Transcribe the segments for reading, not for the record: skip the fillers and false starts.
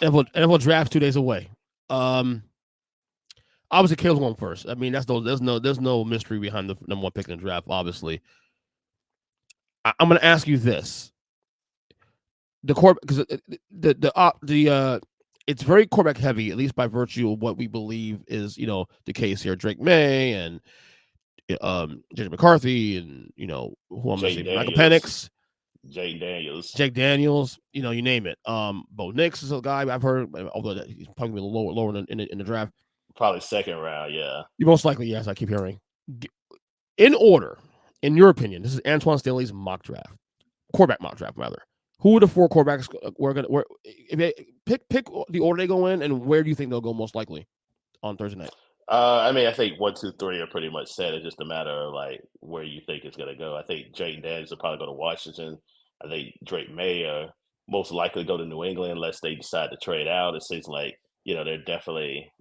NFL draft 2 days away. Obviously, Caleb's going first. I mean, there's no mystery behind the number one pick in the draft. Obviously, I'm going to ask you this: the core because it's very quarterback heavy, at least by virtue of what we believe is the case here. Drake May and JJ McCarthy and who I'm Jay missing, Michael Daniels, Penix, Jay Daniels. Jake Daniels, you name it. Bo Nix is a guy I've heard, although he's probably a little lower in the draft. Probably second round, yeah. You most likely, yes, I keep hearing. In order, in your opinion, this is Antwan Staley's mock draft, quarterback mock draft rather. Who are the four quarterbacks we're gonna? If they pick the order they go in, and where do you think they'll go most likely on Thursday night? I mean, I think 1, 2, 3 are pretty much set. It's just a matter of like where you think it's gonna go. I think Jayden Daniels will probably go to Washington. I think Drake May most likely go to New England unless they decide to trade out. It seems like they're definitely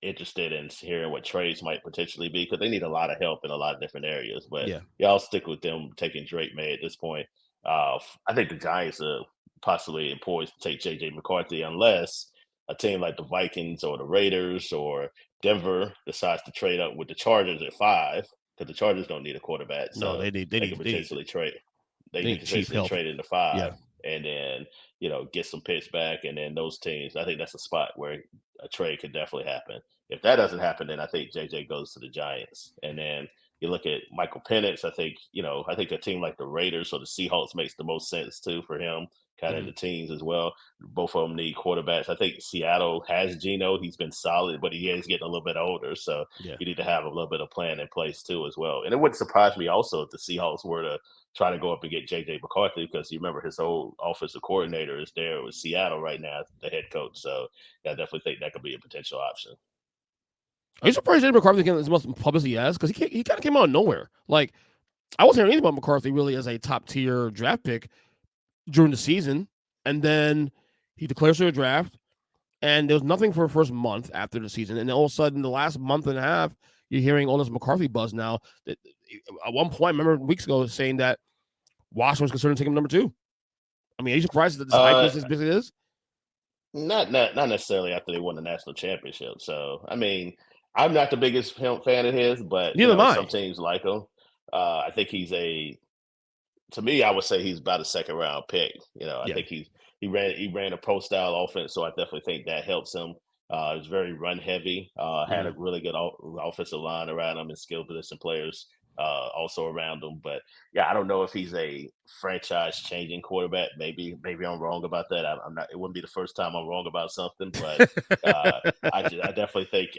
interested in hearing what trades might potentially be because they need a lot of help in a lot of different areas. But Yeah, y'all stick with them taking Drake May at this point. I think the Giants are possibly poised to take JJ McCarthy unless a team like the Vikings or the Raiders or Denver decides to trade up with the Chargers at 5 because the Chargers don't need a quarterback, no, so they need they they could need they need potentially trade. They they could need cheap potentially help. trade into Yeah, 5 and then get some picks back, and then those teams. I think that's a spot where a trade could definitely happen. If that doesn't happen, then I think JJ goes to the Giants, and then you look at Michael Penix. I think a team like the Raiders or the Seahawks makes the most sense too for him. Kind of mm-hmm. the teams as well. Both of them need quarterbacks. I think Seattle has Geno. He's been solid, but he is getting a little bit older. So Yeah. you need to have a little bit of plan in place too as well. And it wouldn't surprise me also if the Seahawks were to try to go up and get JJ McCarthy because you remember his old offensive coordinator is there with Seattle right now, the head coach. So yeah, I definitely think that could be a potential option. Are you surprised Jay McCarthy getting as much publicity as? Because he kind of came out of nowhere. Like I wasn't hearing anything about McCarthy really as a top tier draft pick during the season, and then he declares for a draft, and there was nothing for the first month after the season, and then all of a sudden, the last month and a half, you're hearing all this McCarthy buzz now. That at one point, I remember weeks ago saying that Washington was considering taking him number 2. I mean, are you surprised that this hype Uh, is as big as it is? not necessarily after they won the national championship. So I mean, I'm not the biggest fan of his, but Neither am some I. teams like him. I think he's a to me, I would say he's about a second round pick. I Yeah. think he ran a pro style offense, so I definitely think that helps him. He's very run heavy. Had Mm-hmm. a really good offensive line around him and skill position players also around him. But yeah, I don't know if he's a franchise changing quarterback. Maybe I'm wrong about that. I'm not. It wouldn't be the first time I'm wrong about something, but uh, I definitely think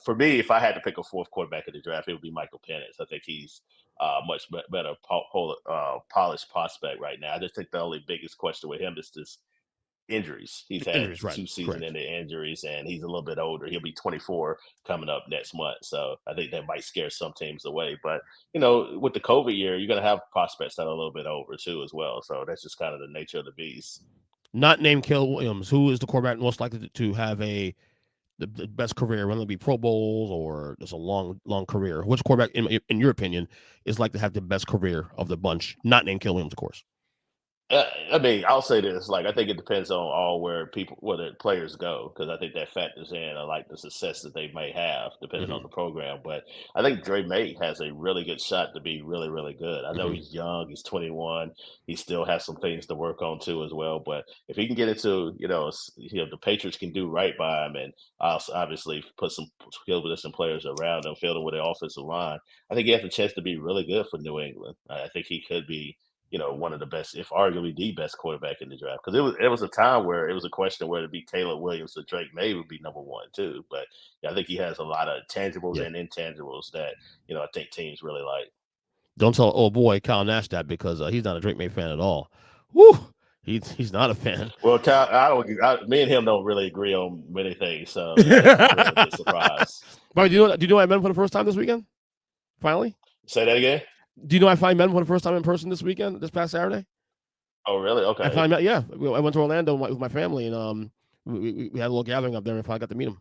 for me, if I had to pick a fourth quarterback in the draft, it would be Michael Penix. I think he's much better polished prospect right now. I just think the only biggest question with him is this injuries. He's had Injuries, right? 2 seasons Correct. into injuries, and he's a little bit older. He'll be 24 coming up next month, so I think that might scare some teams away. But with the COVID year, you're going to have prospects that are a little bit over too, as well. So that's just kind of the nature of the beast. Not named Caleb Williams, who is the quarterback most likely to have the best career, whether it be Pro Bowls or just a long career. Which quarterback, in your opinion, is like to have the best career of the bunch? Not named Caleb Williams, of course. I mean, I'll say this: like, I think it depends on all where the players go, because I think that factors in, like the success that they may have, depending on Mm-hmm. the program. But I think Dre May has a really good shot to be really, really good. I know Mm-hmm. he's young; he's 21. He still has some things to work on too, as well. But if he can get into, the Patriots can do right by him, and also obviously put some skill position players around him, fill him with the offensive line. I think he has a chance to be really good for New England. I think he could be one of the best, if arguably the best quarterback in the draft. Because it was a time where it was a question whether to be Caleb Williams or Drake May would be number one too. But yeah, I think he has a lot of tangibles Yeah. and intangibles that I think teams really like. Don't tell old boy Kyle Nash that because he's not a Drake May fan at all. Woo! He's not a fan. Well, Kyle, me and him don't really agree on many things, so yeah, that's not really a big surprise. But do you know I met him for the first time this weekend? Finally, Say that again. do you know I finally met him for the first time in person this weekend, this past Saturday? Oh, really? I Okay. finally met. Yeah, I went to Orlando with my family, and we had a little gathering up there, and finally got to meet him.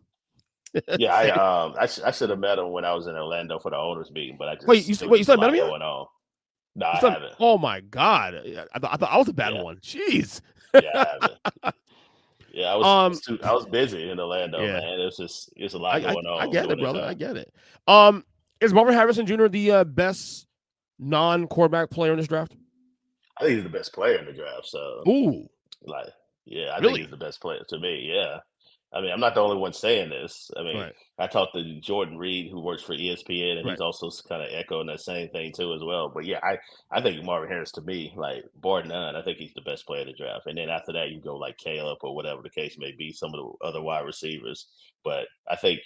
Yeah, I should have met him when I was in Orlando for the owners meeting, but there was Wait, you just a still haven't met him lot yet? going on. No, You I still? haven't. Oh my god! I thought I was a bad Yeah, one. Jeez. yeah, I haven't. Yeah, Um, I was busy in Orlando, yeah, man. It's a lot going I on get it, during that brother. I time. get it. Is Marvin Harrison Jr. the best non-quarterback player in this draft? I think he's the best player in the draft. So Ooh, like, yeah, I think he's really? the best player to me. Yeah. I mean, I'm not the only one saying this. I mean, Right, I talked to Jordan Reed, who works for ESPN, and he's right, also kind of echoing that same thing too as well. But yeah, I think Marvin Harris to me, like bar none, I think he's the best player in the draft. And then after that, you go like Caleb or whatever the case may be, some of the other wide receivers. But I think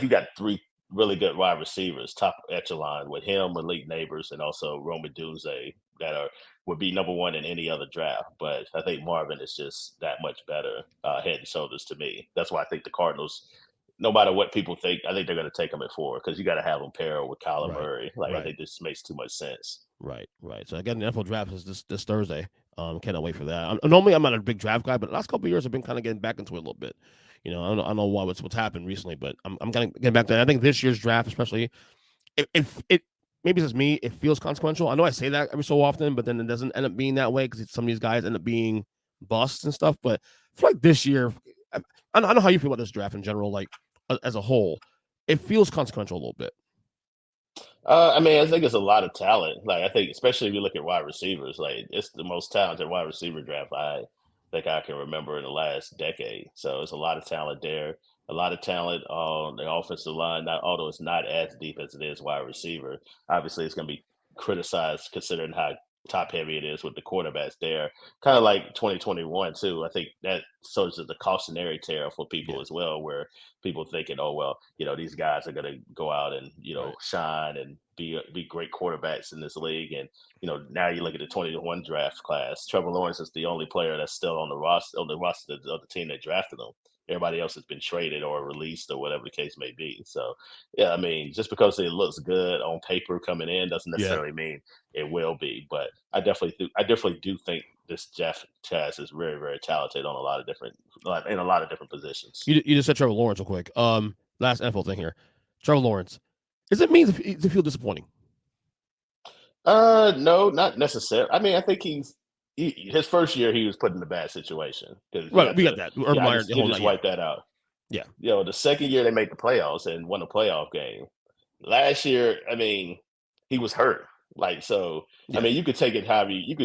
you got three really good wide receivers, top echelon with him, Malik Neighbors, and also Roman Dunze that are would be number one in any other draft. But I think Marvin is just that much better, head and shoulders to me. That's why I think the Cardinals, no matter what people think, I think they're going to take him at 4 because you got to have him pair with Kyler right, Murray. Like I right, think this makes too much sense. right. So again, the NFL draft is this Thursday. Cannot wait for that. Normally, I'm not a big draft guy, but the last couple of years, I've been kind of getting back into it a little bit. I don't know what's happened recently, but I'm kind of getting back to that. I think this year's draft, especially, it maybe it's just me. It feels consequential. I know I say that every so often, but then it doesn't end up being that way because some of these guys end up being busts and stuff. But I feel like this year, I don't know how you feel about this draft in general, like as a whole. It feels consequential a little bit. I mean, I think it's a lot of talent. Like I think, especially if you look at wide receivers, like it's the most talented wide receiver draft I think I can remember in the last decade. So it's a lot of talent there, a lot of talent on the offensive line. Not although it's not as deep as it is wide receiver. Obviously, it's going to be criticized considering how top heavy it is with the quarterbacks there. Kind of like 2021 too. I think that serves as a cautionary tale for people Yeah, as well, where people thinking, oh well, these guys are going to go out and right. shine and be great quarterbacks in this league. And now you look at the 2021 draft class. Trevor Lawrence is the only player that's still on the roster of the team that drafted him. Everybody else has been traded or released or whatever the case may be. So, yeah, I mean, just because it looks good on paper coming in doesn't Yeah. necessarily mean it will be. But I definitely do think this Jeff Chaz is very, very talented on a lot of different, in a lot of different positions. You just said Trevor Lawrence real quick. Last NFL thing here. Trevor Lawrence. Does it mean to feel disappointing? No, not necessarily. I mean, I think his first year he was put in a bad situation because you Right, have we got to, that. Urban Meyer, the you whole just night. Yeah, wipe that out. yeah, The second year they made the playoffs and won a playoff game. Last year, I mean, he was hurt. Like so, I yeah. mean, you could take it however you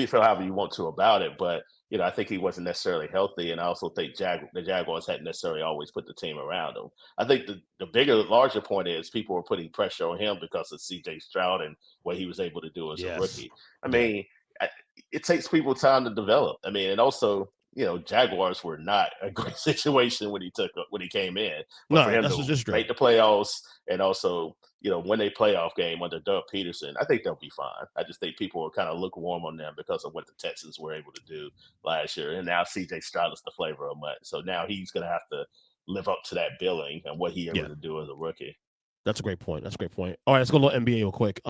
feel however you want to about it, but I think he wasn't necessarily healthy, and I also think the Jaguars hadn't necessarily always put the team around him. I think the bigger, larger point is people were putting pressure on him because of C.J. Stroud and what he was able to do as a Yes. rookie. I Yeah. mean, I- it takes people time to develop. I mean, and also, Jaguars were not a great situation when he came in, but for No, him that's to just make straight. the playoffs and also win a playoff game under Doug Peterson, I think they'll be fine. I just think people are kind of lukewarm on them because of what the Texans were able to do last year, and now CJ Stroud is the flavor of month. So now he's going to have to live up to that billing and what he able Yeah, to do as a rookie. that's a great point. That's a great point. All right, let's go to NBA real quick.